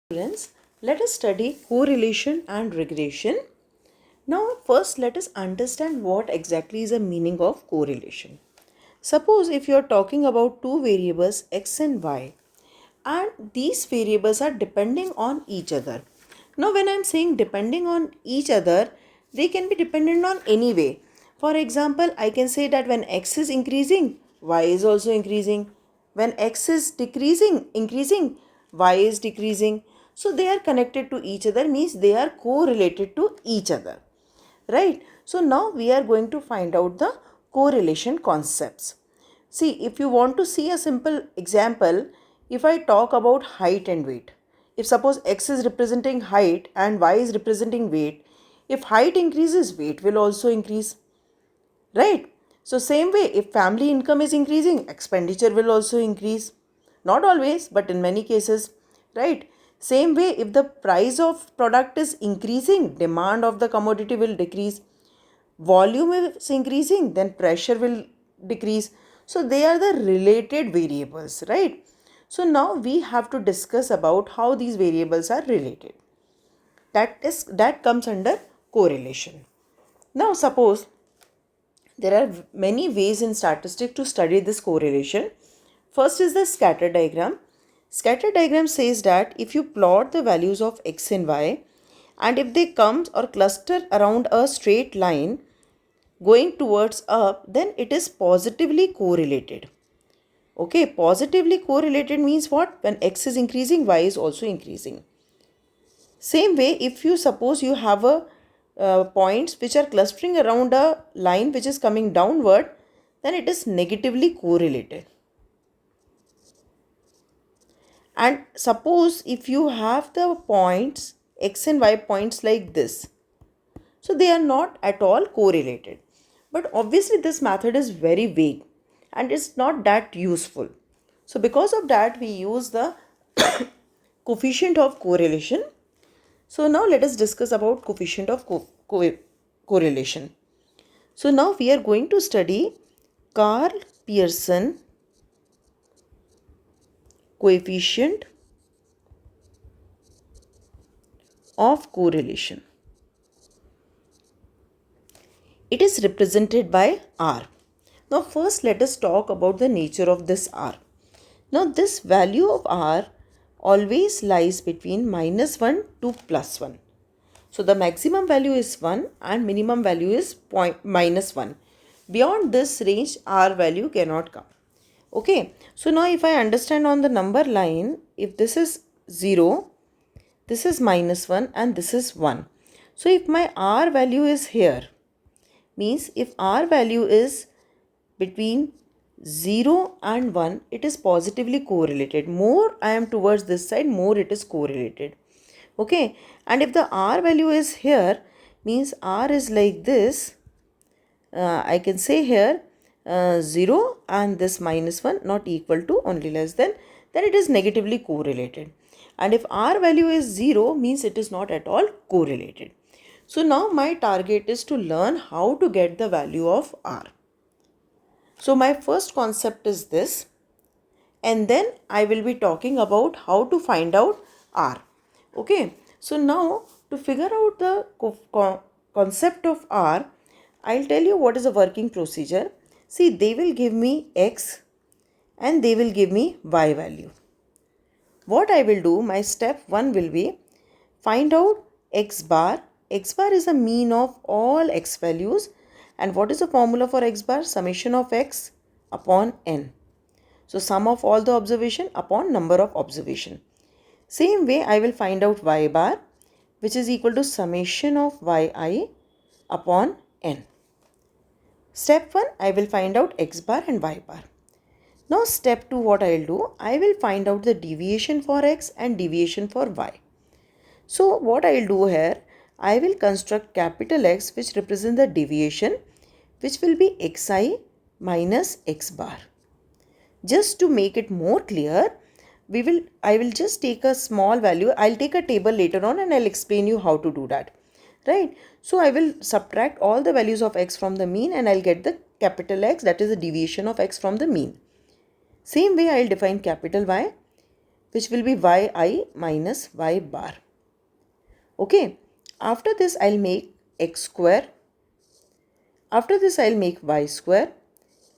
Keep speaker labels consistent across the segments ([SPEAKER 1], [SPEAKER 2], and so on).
[SPEAKER 1] Students, let us study correlation and regression. Now, first let us understand what exactly is the meaning of correlation. Suppose if you are talking about two variables x and y, and these variables are depending on each other. Now, when I am saying depending on each other, they can be dependent on any way. For example, I can say that when x is increasing, y is also increasing. When x is increasing, y is decreasing. So they are connected to each other, means they are correlated to each other. Right? So now we are going to find out the correlation concepts. See, if you want to see a simple example, if I talk about height and weight, if suppose x is representing height and y is representing weight, if height increases, weight will also increase. Right? So same way, if family income is increasing, expenditure will also increase. Not always, but in many cases. Right? Same way, if the price of product is increasing, demand of the commodity will decrease. Volume is increasing, then pressure will decrease. So they are the related variables, right? So now we have to discuss about how these variables are related. That comes under correlation. Now suppose there are many ways in statistics to study this correlation. First is the scatter diagram. Scatter diagram says that if you plot the values of x and y, and if they come or cluster around a straight line going towards up, then it is positively correlated. Okay, positively correlated means what? When x is increasing, y is also increasing. Same way, if you suppose you have a points which are clustering around a line which is coming downward, then it is negatively correlated. And suppose if you have the points x and y points like this, so they are not at all correlated. But obviously this method is very vague and it's not that useful. So because of that we use the coefficient of correlation. So now let us discuss about coefficient of correlation. So now we are going to study Karl Pearson coefficient of correlation. It is represented by R. Now first let us talk about the nature of this R. Now this value of R always lies between -1 to +1. So the maximum value is 1 and minimum value is -1. Beyond this range, R value cannot come. Okay. So now if I understand on the number line, if this is 0, this is -1 and this is 1. So if my R value is here, means if R value is between 0 and 1, it is positively correlated. More I am towards this side, more it is correlated. Okay, and if the R value is here, means R is like this, I can say here 0 and this -1 not equal to, only less than, then it is negatively correlated. And if R value is 0, means it is not at all correlated. So now my target is to learn how to get the value of R. So my first concept is this, and then I will be talking about how to find out R. Okay, so now to figure out the concept of R, I'll tell you what is the working procedure. See, they will give me X and they will give me Y value. What I will do, my step 1 will be find out X bar. X bar is the mean of all X values. And what is the formula for X bar? Summation of X upon N. So sum of all the observation upon number of observation. Same way I will find out Y bar, which is equal to summation of Yi upon N. Step 1, I will find out X bar and Y bar. Now step 2, what I will do, I will find out the deviation for X and deviation for Y. So what I will do here, I will construct capital X which represent the deviation, which will be Xi minus X bar. Just to make it more clear, I will just take a small value. I'll take a table later on and I'll explain you how to do that. Right? So I will subtract all the values of X from the mean and I'll get the capital X, that is the deviation of X from the mean. Same way I'll define capital Y. which will be yi minus y bar. Okay, after this I'll make x square. After this I'll make y square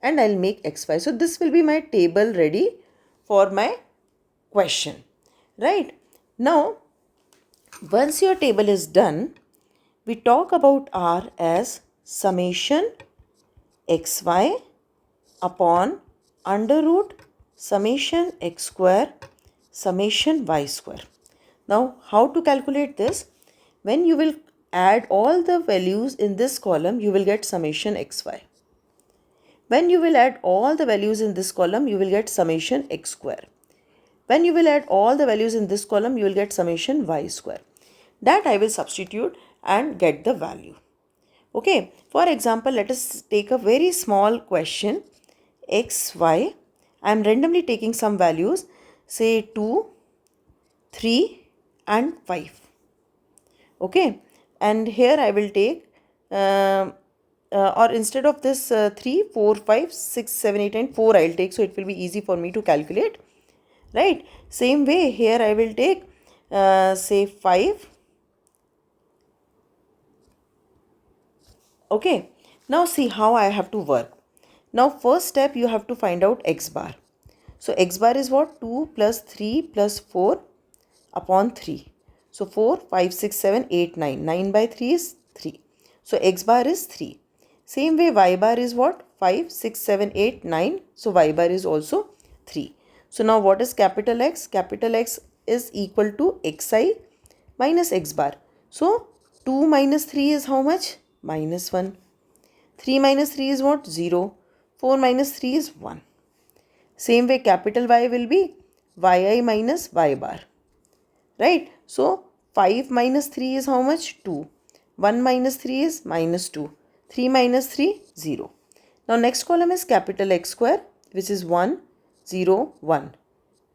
[SPEAKER 1] and I'll make xy. So this will be my table ready for my question. Right? Now, once your table is done, we talk about R as summation xy upon under root summation x square summation y square. Now, how to calculate this? When you will add all the values in this column, you will get summation xy. When you will add all the values in this column, you will get summation x square. When you will add all the values in this column, you will get summation y square. That I will substitute and get the value. Okay, for example, let us take a very small question, x, y. I am randomly taking some values, say 2, 3 and 5. Okay, and here I will take or instead of this 3, 4, 5, 6, 7, 8 and 4 I will take, so it will be easy for me to calculate. Right, same way here I will take say 5. Okay, now see how I have to work. Now first step, you have to find out x bar. So x bar is what? 2 plus 3 plus 4 upon 3. So 4, 5, 6, 7, 8, 9. 9 by 3 is 3. So x bar is 3. Same way y bar is what? 5, 6, 7, 8, 9. So y bar is also 3. So now what is capital X? Capital X is equal to xi minus x bar. So 2 minus 3 is how much? Minus 1. 3 minus 3 is what? 0. 4 minus 3 is 1. Same way capital Y will be yi minus y bar. Right? So 5 minus 3 is how much? 2. 1 minus 3 is minus 2. 3 minus 3, 0. Now next column is capital X square, which is 1, 0, 1.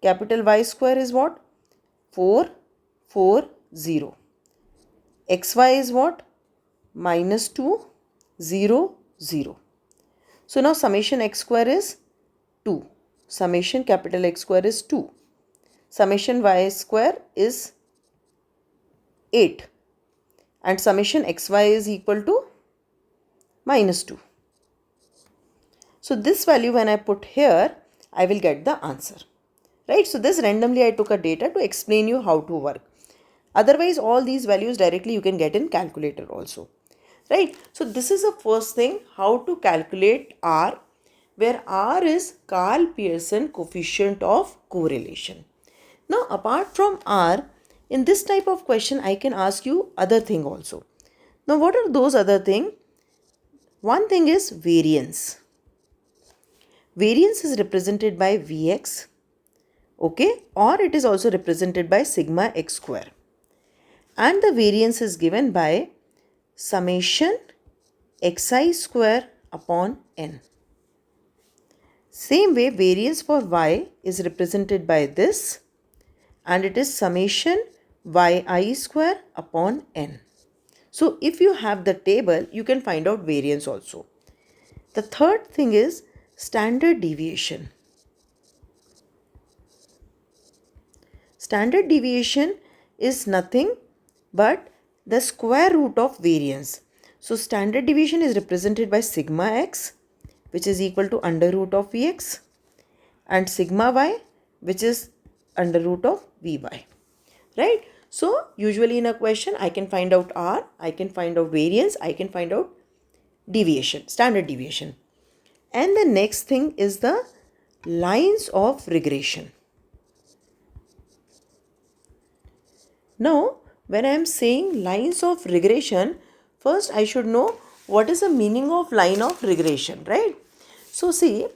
[SPEAKER 1] Capital Y square is what? 4, 4, 0. xy is what? Minus 2, 0, 0. So now summation x square is 2. Summation capital X square is 2. Summation y square is 8. And summation xy is equal to minus 2. So this value when I put here, I will get the answer. Right? So this randomly I took a data to explain you how to work. Otherwise all these values directly you can get in calculator also. Right? So this is the first thing, how to calculate R, where R is Karl Pearson coefficient of correlation. Now apart from R, in this type of question I can ask you other thing also. Now what are those other thing? One thing is variance. Variance is represented by Vx, okay, or it is also represented by sigma x square. And the variance is given by summation xi square upon n. Same way variance for y is represented by this, and it is summation yi square upon n. So if you have the table, you can find out variance also. The third thing is standard deviation. Standard deviation is nothing but the square root of variance. So standard deviation is represented by sigma x, which is equal to under root of Vx, and sigma y, which is under root of Vy. Right? So usually in a question, I can find out R, I can find out variance, I can find out deviation, standard deviation. And the next thing is the lines of regression. Now, when I am saying lines of regression, first I should know what is the meaning of line of regression, right? So see,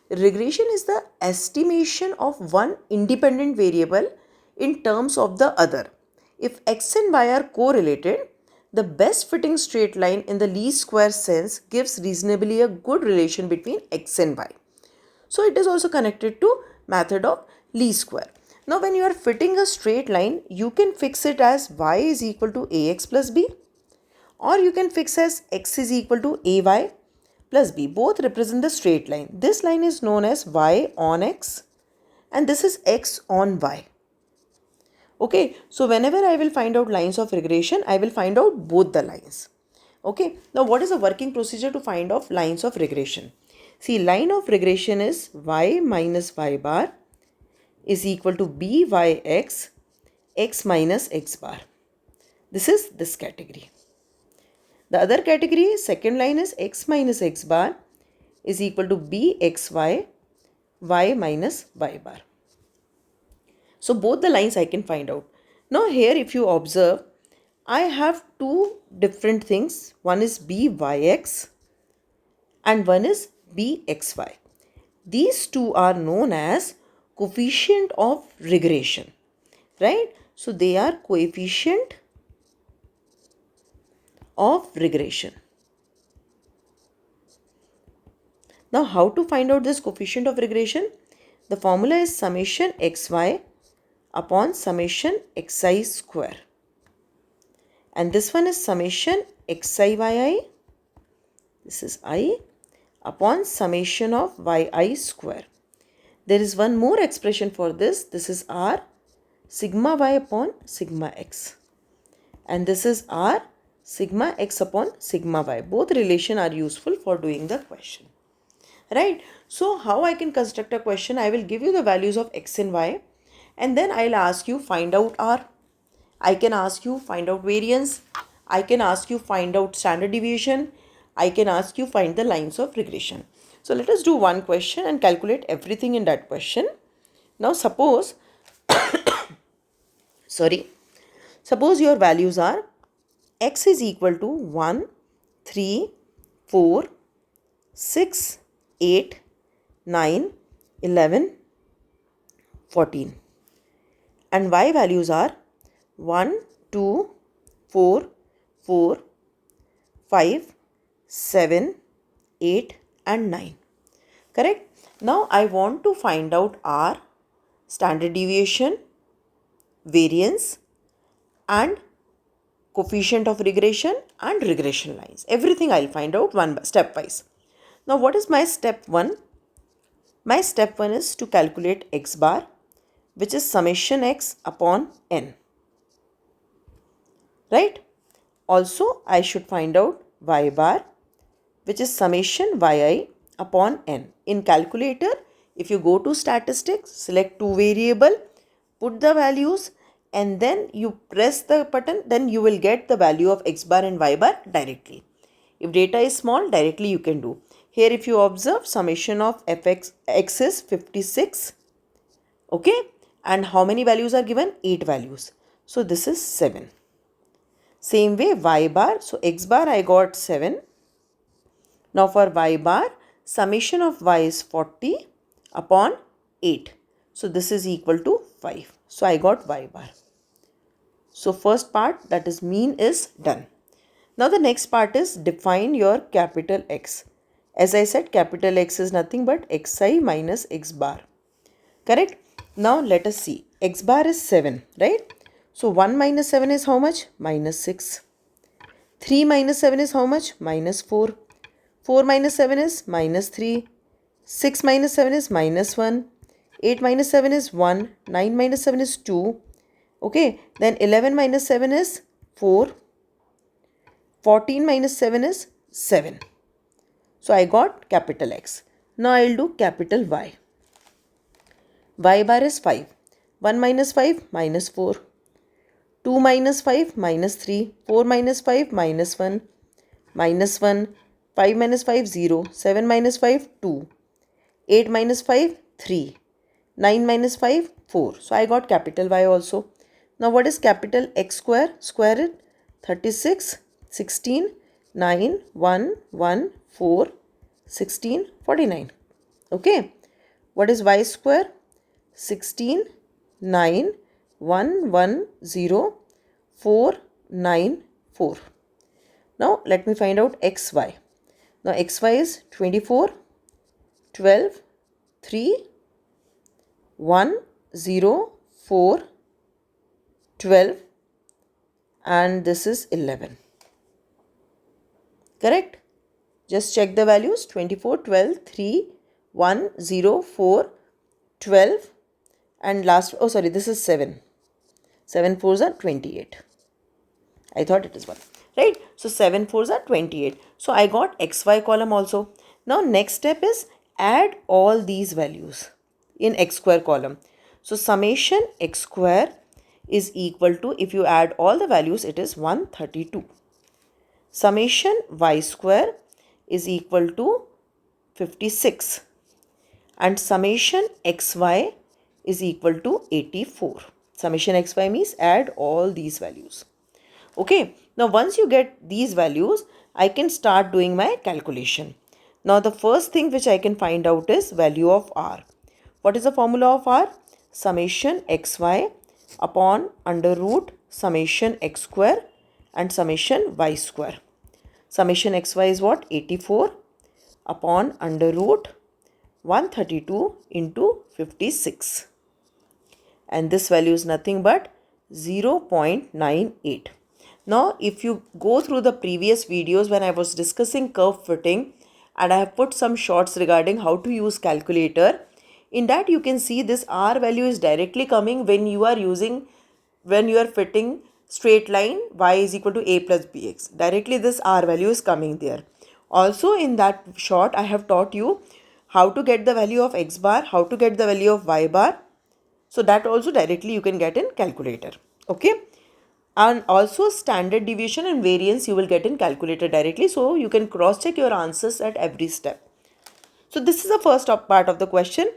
[SPEAKER 1] regression is the estimation of one independent variable in terms of the other. If x and y are correlated, the best fitting straight line in the least square sense gives reasonably a good relation between x and y. So it is also connected to method of least square. Now when you are fitting a straight line, you can fix it as y is equal to ax plus b, or you can fix as x is equal to ay plus b. Both represent the straight line. This line is known as y on x and this is x on y. Okay, so whenever I will find out lines of regression, I will find out both the lines. Okay, now what is the working procedure to find out lines of regression? See, line of regression is y minus y bar is equal to byx, x minus x bar. This is this category. The other category, second line, is x minus x bar is equal to bxy, y minus y bar. So both the lines I can find out. Now here if you observe, I have two different things. One is byx and one is bxy. These two are known as coefficient of regression, right? So they are coefficient of regression. Now how to find out this coefficient of regression? The formula is summation xy upon summation xi square. And this one is summation xi yi, this is I, upon summation of yi square. There is one more expression for this. This is r sigma y upon sigma x. And this is r sigma x upon sigma y. Both relation are useful for doing the question. Right? So how I can construct a question? I will give you the values of x and y, and then I'll ask you find out r. I can ask you find out variance. I can ask you find out standard deviation. I can ask you find the lines of regression. So let us do one question and calculate everything in that question. Now suppose your values are x is equal to 1, 3, 4, 6, 8, 9, 11, 14. And y values are 1, 2, 4, 4, 5, 7, 8 and 9. Correct? Now I want to find out r, standard deviation, variance and coefficient of regression and regression lines. Everything I'll find out stepwise. Now what is my step 1? My step 1 is to calculate x bar, which is summation x upon n. Right? Also I should find out y bar, which is summation yi upon n. In calculator, if you go to statistics, select two variable, put the values and then you press the button, then you will get the value of x bar and y bar directly. If data is small, directly you can do. Here if you observe, summation of x is 56. Okay. And how many values are given? 8 values. So this is 7. Same way y bar. So x bar I got 7. Now for y bar, summation of y is 40 upon 8. So this is equal to 5. So I got y bar. So first part, that is mean, is done. Now the next part is define your capital X. As I said, capital X is nothing but xi minus x bar. Correct? Now let us see. X bar is 7, right? So 1 minus 7 is how much? Minus 6. 3 minus 7 is how much? Minus 4. 4 minus 7 is minus 3. 6 minus 7 is minus 1. 8 minus 7 is 1. 9 minus 7 is 2. Okay. Then 11 minus 7 is 4. 14 minus 7 is 7. So I got capital X. Now I will do capital Y. Y bar is 5. 1 minus 5 minus 4. 2 minus 5 minus 3. 4 minus 5 minus 1. Minus 1. 5 minus 5 0. 7 minus 5 2. 8 minus 5 3. 9 minus 5 4. So I got capital Y also. Now what is capital X square? Square it. 36, 16, 9, 1, 1, 4, 16, 49. Okay. What is Y square? 16, 9, 1, 1, 0, 4, 9, 4. Now let me find out XY. Now XY is 24, 12, 3, 1, 0, 4, 12 and this is 11. Correct? Just check the values. 24, 12, 3, 1, 0, 4, 12 and last, oh sorry, this is 7. 7 fours are 28. I thought it is 1. Right? So 7 fours are 28. So I got xy column also. Now next step is add all these values in x square column. So summation x square is equal to, if you add all the values, it is 132. Summation y square is equal to 56. And summation xy is equal to 84. Summation xy means add all these values. Okay, now once you get these values, I can start doing my calculation. Now the first thing which I can find out is value of r. What is the formula of r? Summation xy upon under root summation x square and summation y square. Summation xy is what? 84 upon under root 132 into 56. And this value is nothing but 0.98. Now, if you go through the previous videos when I was discussing curve fitting, and I have put some shorts regarding how to use calculator, in that you can see this r value is directly coming when you are fitting straight line y is equal to a plus bx. Directly this r value is coming there. Also in that short, I have taught you how to get the value of x bar, how to get the value of y bar. So that also directly you can get in calculator. Okay. And also standard deviation and variance you will get in calculator directly. So you can cross check your answers at every step. So this is the first part of the question.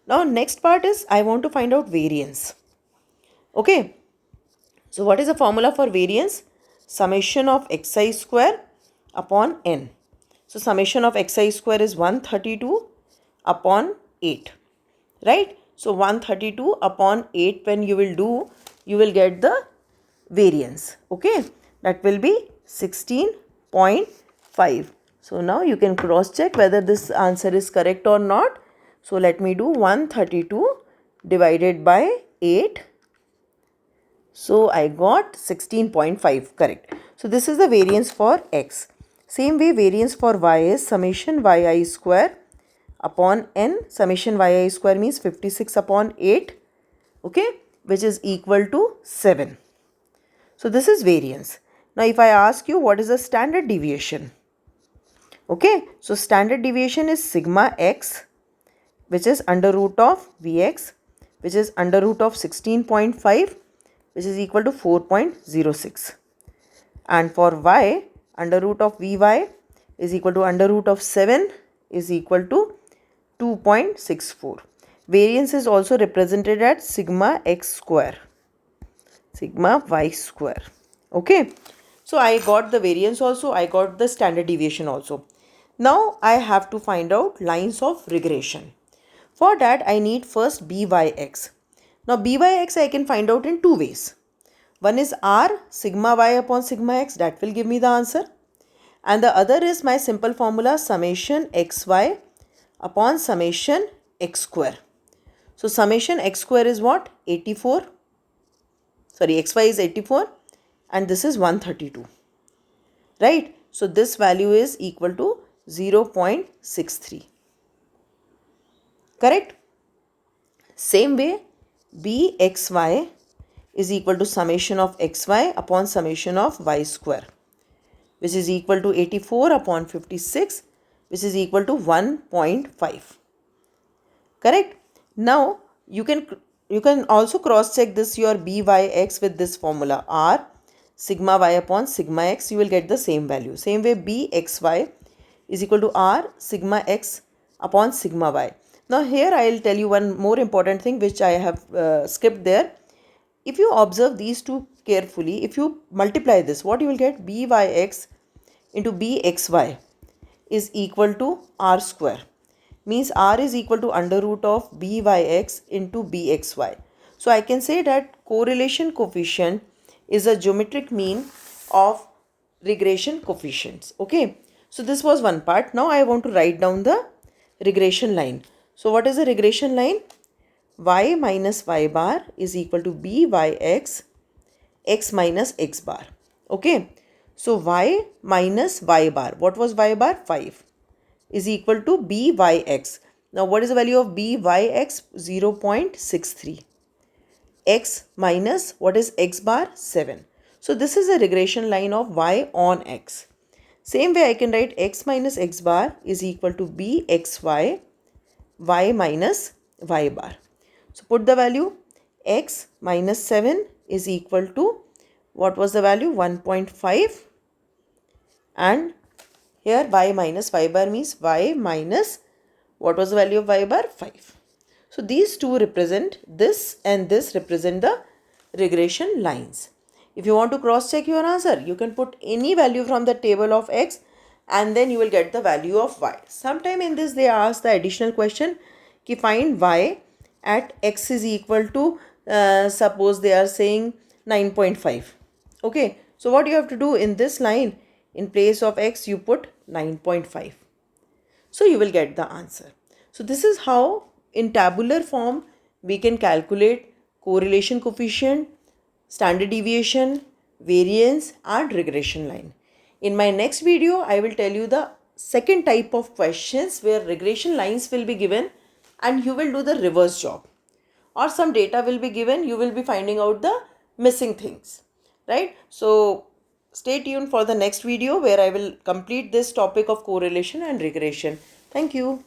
[SPEAKER 1] Now next part is I want to find out variance. Okay. So what is the formula for variance? Summation of xi square upon n. So summation of xi square is 132 upon 8. Right? So 132 upon 8 when you will do, you will get the variance. Okay. That will be 16.5. So now you can cross check whether this answer is correct or not. So let me do 132 divided by 8. So I got 16.5 correct. So this is the variance for x. Same way variance for y is summation yi square upon n. Summation yi square means 56 upon 8. Okay. Which is equal to 7. So this is variance. Now if I ask you what is the standard deviation? Okay. So standard deviation is sigma x, which is under root of vx, which is under root of 16.5, which is equal to 4.06. And for y, under root of vy is equal to under root of 7 is equal to 2.64. Variance is also represented as sigma x square, sigma y square. Okay. So I got the variance also, I got the standard deviation also. Now I have to find out lines of regression. For that I need first byx. Now byx I can find out in two ways. One is r sigma y upon sigma x, that will give me the answer. And the other is my simple formula summation xy upon summation x square. So summation x square is what? 84. Sorry, xy is 84 and this is 132. Right? So this value is equal to 0.63. Correct? Same way, bxy is equal to summation of xy upon summation of y square, which is equal to 84 upon 56, which is equal to 1.5. Correct? Now you can also cross check this your byx with this formula r sigma y upon sigma x. You will get the same value. Same way bxy is equal to r sigma x upon sigma y. Now here I will tell you one more important thing which I have skipped there. If you observe these two carefully, if you multiply this, what you will get? Byx into bxy is equal to r square. Means r is equal to under root of byx into bxy. So I can say that correlation coefficient is a geometric mean of regression coefficients. Okay. So this was one part. Now I want to write down the regression line. So what is the regression line? Y minus y bar is equal to byx x minus x bar. Okay. So y minus y bar. What was y bar? 5 is equal to byx. Now what is the value of byx? 0.63. x minus what is x bar? 7. So this is a regression line of y on x. Same way I can write x minus x bar is equal to bxy, y minus y bar. So put the value, x minus 7 is equal to, what was the value? 1.5, and here y minus y bar means y minus, what was the value of y bar? 5. So these two represent, this and this represent the regression lines. If you want to cross check your answer, you can put any value from the table of x and then you will get the value of y. Sometime in this they ask the additional question ki find y at x is equal to, suppose they are saying 9.5. Okay, so what you have to do in this line, in place of x you put 9.5. So you will get the answer. So this is how in tabular form we can calculate correlation coefficient, standard deviation, variance and regression line. In my next video, I will tell you the second type of questions where regression lines will be given and you will do the reverse job. Or some data will be given, you will be finding out the missing things, right? So stay tuned for the next video where I will complete this topic of correlation and regression. Thank you.